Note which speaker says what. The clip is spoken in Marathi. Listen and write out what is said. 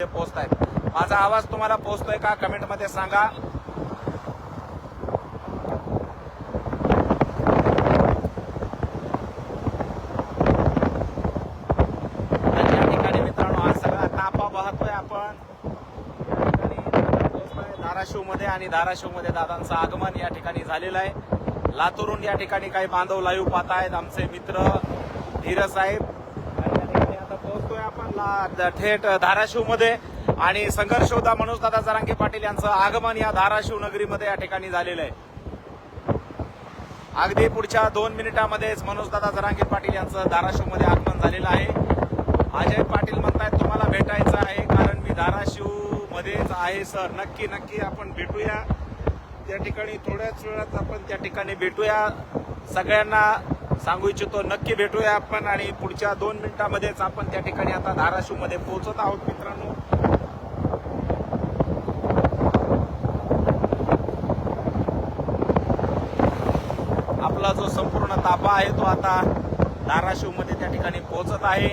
Speaker 1: पोहोचतायत। माझा आवाज तुम्हाला पोहोचतोय का कमेंट मध्ये सांगा। या ठिकाणी मित्रांनो आज सगळा तापा वाहतोय आपण या ठिकाणी पोहोचतोय धाराशिव मध्ये आणि धाराशिव मध्ये दादांचं आगमन या ठिकाणी झालेलं आहे। लातूरून या ठिकाणी काही बांधव लाईव्ह पाहतायत आमचे मित्र धीरज साहेब आणि या ठिकाणी आता पोहोचतोय आपण थेट धाराशिव मध्ये आणि संघर्ष योद्धा मनोजदादा जरांगे पाटील यांचं आगमन या धाराशिव नगरीमध्ये या ठिकाणी झालेलं आहे। अगदी पुढच्या 2 मिनिटांमध्येच मनोजदादा जरांगे पाटील यांचं धाराशिव मध्ये आगमन झालेलं आहे। अजय पाटील म्हणतायत तुम्हाला भेटायचं आहे कारण मी धाराशिव मध्येच आहे सर। नक्की नक्की आपण भेटूया त्या ठिकाणी थोड्याच वेळात आपण त्या ठिकाणी भेटूया। सगळ्यांना सांगू इच्छितो नक्की भेटूया आपण आणि पुढच्या 2 मिनिटांमध्येच आपण त्या ठिकाणी आता धाराशिव मध्ये पोहोचत आहोत मित्रांनो। आपला जो संपूर्ण ताफा आहे तो आता धाराशिव मध्ये त्या ठिकाणी पोहोचत आहे।